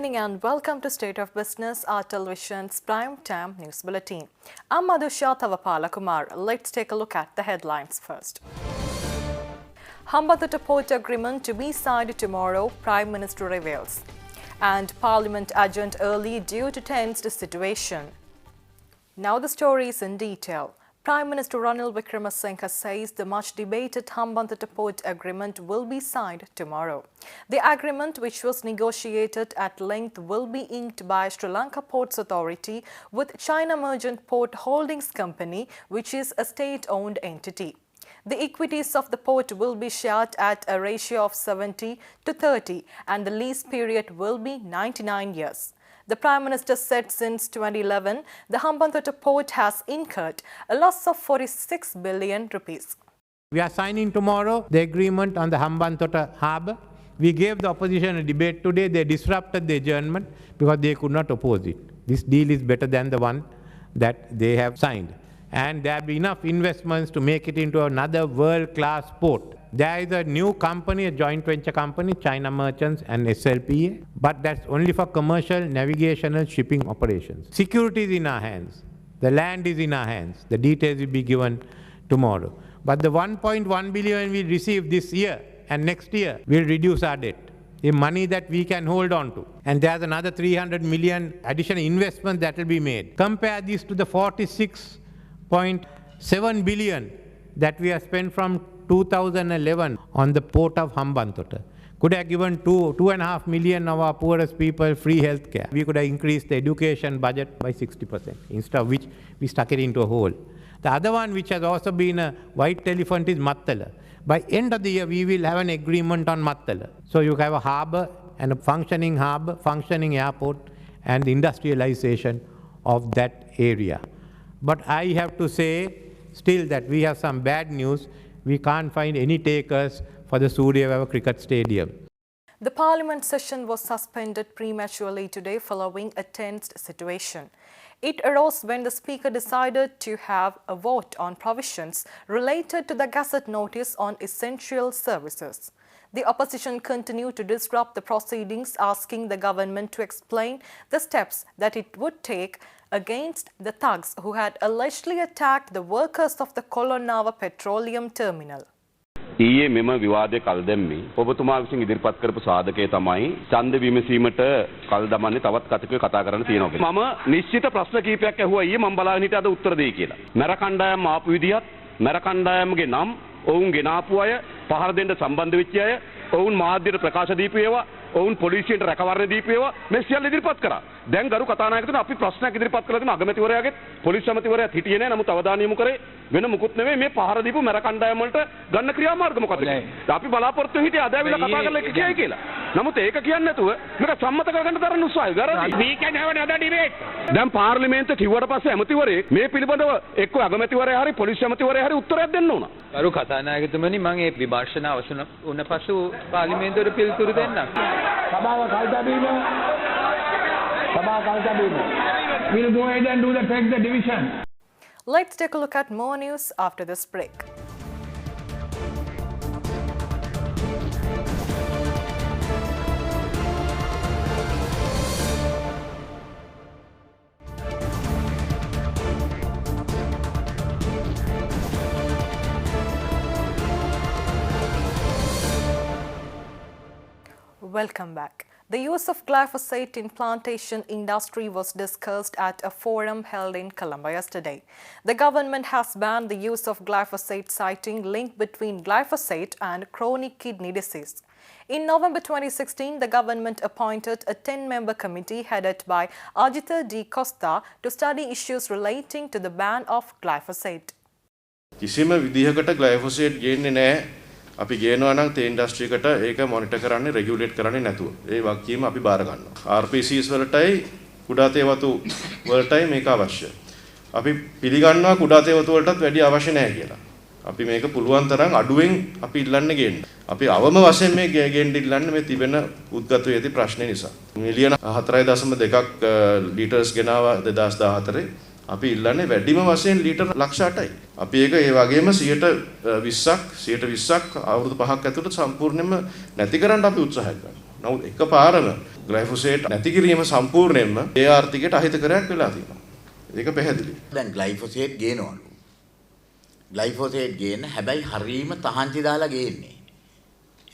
evening and welcome to State of Business, our television's prime time news bulletin. I'm Madhusha Thavapalakumar. Let's take a look at the headlines first. Hambantota Port agreement to be signed tomorrow, Prime Minister reveals. And Parliament adjourned early due to tensed situation. Now the stories in detail. Prime Minister Ranil Wickremesinghe says the much-debated Hambantota Port agreement will be signed tomorrow. The agreement, which was negotiated at length, will be inked by Sri Lanka Ports Authority with China Merchant Port Holdings Company, which is a state-owned entity. The equities of the port will be shared at a ratio of 70:30 and the lease period will be 99 years. The Prime Minister said since 2011, the Hambantota Port has incurred a loss of 46 billion rupees. We are signing tomorrow the agreement on the Hambantota Harbour. We gave the opposition a debate today. They disrupted the adjournment because they could not oppose it. This deal is better than the one that they have signed. And there will be enough investments to make it into another world-class port. There is a new company, a joint venture company, China Merchants and SLPA, but that's only for commercial, navigational, shipping operations. Security is in our hands. The land is in our hands. The details will be given tomorrow. But the 1.1 billion we receive this year and next year will reduce our debt. The money that we can hold on to. And there's another 300 million additional investment that will be made. Compare this to the 46.7 billion that we have spent from 2011 on the port of Hambantota. Could have given 2.5 million of our poorest people free health care. We could have increased the education budget by 60%, instead of which we stuck it into a hole. The other one which has also been a white elephant is Mattala. By end of the year, we will have an agreement on Mattala. So you have a harbour and a functioning harbour, functioning airport and the industrialization of that area. But I have to say still that we have some bad news. We can't find any takers for the Suryawava Cricket Stadium. The Parliament session was suspended prematurely today following a tensed situation. It arose when the Speaker decided to have a vote on provisions related to the Gazette notice on essential services. The opposition continued to disrupt the proceedings, asking the government to explain the steps that it would take against the thugs who had allegedly attacked the workers of the Kolonnawa Petroleum Terminal. ඊයේ මෙම විවාදයේ කල් දැම්මේ ඔබතුමා විසින් ඉදිරිපත් කරපු සාධකයේ තමයි ඡන්ද විමසීමට කල් දමන්නේ තවත් කටක කතා කරන්න තියෙනවා. මම නිශ්චිත ප්‍රශ්න කීපයක් ඇහුවා ඊයේ මම බලාගෙන හිටියේ අද උත්තර දෙයි කියලා. මර කණ්ඩායම ආපු විදිහත් මර කණ්ඩායමගේ නම් ඔවුන් ගෙනාපු අය පහර දෙන්න සම්බන්ධ වෙච්ච අය ඔවුන් මාධ්‍යට ප්‍රකාශ දීපු ඒවා ඔවුන් පොලිසියට රැකවරණ දීපු ඒවා මේ සියල්ල ඉදිරිපත් කරා. දැන් ගරු කතානායකතුමා අපි ප්‍රශ්නයක් ඉදිරිපත් කළා දෙන අගමැතිවරයාගේ පොලිස් ඇමතිවරයාත් හිටියේ නැහැ. නමුත් අවධානය යොමු කරේ වෙන මුකුත් නෙමෙයි මේ පහර දීපු මර කණ්ඩායම වලට ගන්න ක්‍රියාමාර්ග මොකක්ද? අපි බලාපොරොත්තු හිටියේ අද ඇවිල්ලා කතා කරලා එක කියයි කියලා. නමුත් ඒක කියන්නේ නැතුව මේක සම්මත කරගන්න තරම් උත්සාහය කරා. We can have another debate. දැන් පාර්ලිමේන්තුවේ කිව්වට පස්සේ ඇමතිවරයෙක් මේ පිළිබඳව එක්ක අගමැතිවරයා හරි පොලිස් ඇමතිවරයා හරි උත්තරයක් දෙන්න ඕන. ගරු කතානායකතුමනි මම මේ විමර්ශන අවසන් වුණ පසු පාර්ලිමේන්තුවට පිළිතුරු දෙන්නම්. We'll go ahead and do the division. Let's take a look at more news after this break. Welcome back. The use of glyphosate in plantation industry was discussed at a forum held in Colombo yesterday. The government has banned the use of glyphosate, citing link between glyphosate and chronic kidney disease. In November 2016, the government appointed a 10-member committee headed by Ajita D. Costa to study issues relating to the ban of glyphosate. කිසිම විදිහකට glyphosate ගේන්නේ නැහැ. අපි ගේනවා නම් තේ industry එකට ඒක monitor කරන්නේ regulate කරන්නේ නැතුව. ඒ වගකීම අපි බාර ගන්නවා. RPCs වලටයි කුඩා තේ වතු වලටයි මේක අවශ්‍යයි. අපි පිළිගන්නවා කුඩා තේ වතු වලටත් වැඩි අවශ්‍ය නැහැ කියලා. අපි මේක පුළුවන් තරම් අඩුවෙන් අපි ඉල්ලන්න ගේන්න. අපි අවම වශයෙන් මේ ගේන්න ඉල්ලන්නේ මේ තිබෙන උද්ගත වේති ප්‍රශ්නේ නිසා. මිලියන 4.2ක් ලීටර්ස් ගෙනාවා 2014. අපි ඉල්ලන්නේ වැඩිම වශයෙන් ලීටර් ලක්ෂ 8යි. අපි ඒක ඒ වගේම 120ක් අවුරුදු 5ක් ඇතුළත සම්පූර්ණයෙන්ම නැති කරන්න අපි උත්සාහ කරනවා. නමුත් එකපාරම ග්ලයිෆොසේට් නැති කිරීම සම්පූර්ණයෙන්ම ඒ ආර්ථිකයට අහිතකරයක් වෙලා තියෙනවා. ඒක පැහැදිලි. දැන් ග්ලයිෆොසේට් ගේනවලු. ග්ලයිෆොසේට් ගේන හැබැයි හරීම තහංචි දාලා ගේන්නේ.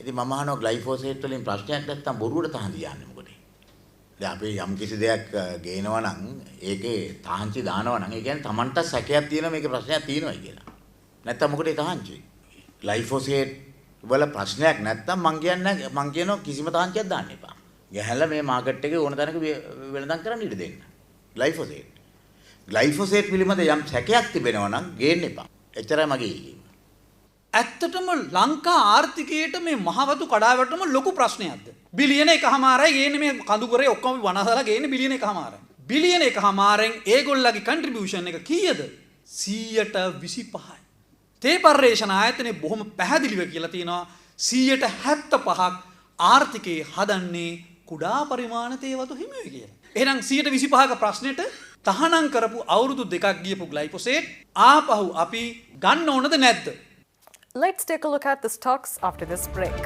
ඉතින් මම අහනවා ග්ලයිෆොසේට් වලින් ප්‍රශ්නයක් නැත්තම් බොරුවට තහංචි යන්නේ මොකද? දැන් අපි යම් කිසි දෙයක් ගේනවා නම් ඒකේ තහංචි දානවා නම් ඒ කියන්නේ Tamanට සැකයක් තියෙනවා මේකේ ප්‍රශ්නයක් තියෙනවායි කියලා. නැත්තම් මොකටද තහංචි? ග්ලයිෆොසේට් වල ප්‍රශ්නයක් නැත්තම් මං කියනවා කිසිම තහංචියක් දාන්න එපා. ගහලා මේ මාකට් එකේ ඕන තැනක වෙළඳන් කරන්න ඉඩ දෙන්න. ග්ලයිෆොසේට් පිළිබඳ යම් සැකයක් තිබෙනවා නම් ගේන්න එපා. එච්චරයි මගේ ඉල්ලීම. ඇත්තටම ලංකා ආර්ථිකයට මේ මහවතු කඩාවැටීම ලොකු ප්‍රශ්නයක්ද? බිලියන 1.5යි ගේන්නේ මේ කඳුකරේ ඔක්කොම වනසලා ගේන්නේ බිලියන 1.5යි. බිලියන 1.5ෙන් ඒගොල්ලන්ගේ කන්ට්‍රිබියුෂන් එක කීයද? 125යි. තේ පර්යේෂණ ආයතනයේ බොහොම පැහැදිලිව කියලා තියෙනවා 75ක් ආර්ථිකේ හදන්නේ කුඩා පරිමාණ තේවතු හිමියයි කියලා. එහෙනම් 125ක ප්‍රශ්නෙට තහනම් කරපු අවුරුදු 2ක් ගියපු ග්ලයිෆොසේට් ආපහු අපි ගන්න ඕනද නැද්ද? Let's take a look at the stocks after this break.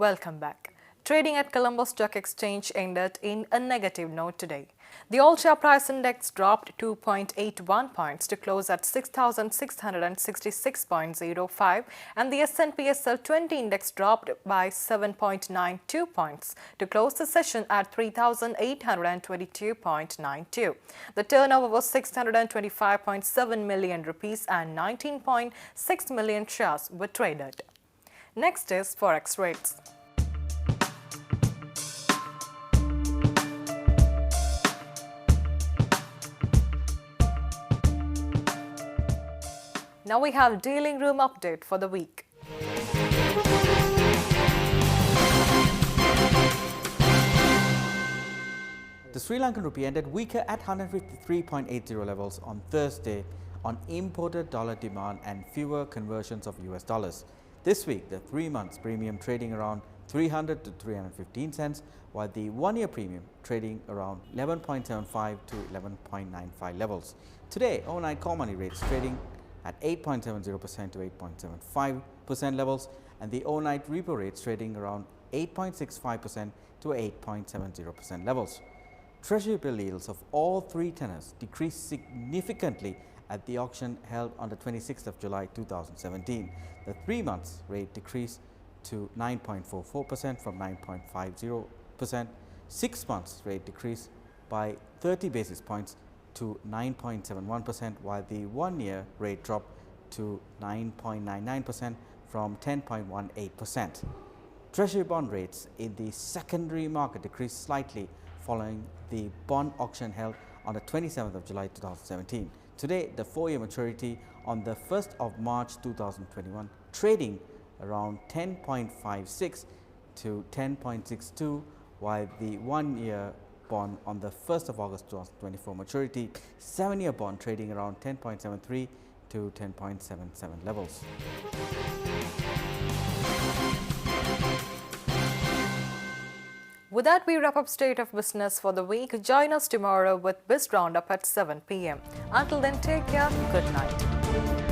Welcome back. Trading at Colombo Stock Exchange ended in a negative note today. The all-share price index dropped 2.81 points to close at 6,666.05, and the S&P SL 20 index dropped by 7.92 points to close the session at 3,822.92. The turnover was 625.7 million rupees and 19.6 million shares were traded. Next is Forex rates. Now we have dealing room update for the week. The Sri Lankan rupee ended weaker at 153.80 levels on Thursday on imported dollar demand and fewer conversions of US dollars. This week, the 3 months premium trading around 300 to 315 cents, while the 1-year premium trading around 11.75 to 11.95 levels. Today, overnight call money rates trading at 8.70% to 8.75% levels, and the overnight repo rates trading around 8.65% to 8.70% levels. Treasury bill yields of all three tenors decreased significantly at the auction held on the 26th of July 2017. The 3 months rate decreased to 9.44% from 9.50%. 6 months rate decreased by 30 basis points to 9.71%, while the 1-year rate dropped to 9.99% from 10.18%. Treasury bond rates in the secondary market decreased slightly following the bond auction held on the 27th of July 2017. Today, the 4-year maturity on the 1st of March 2021 trading around 10.56 to 10.62, while the 1-year bond on the 1st of August 2024 maturity, 7-year bond trading around 10.73 to 10.77 levels. With that, we wrap up State of Business for the week. Join us tomorrow with Biz Roundup at 7 p.m. Until then, take care. Good night.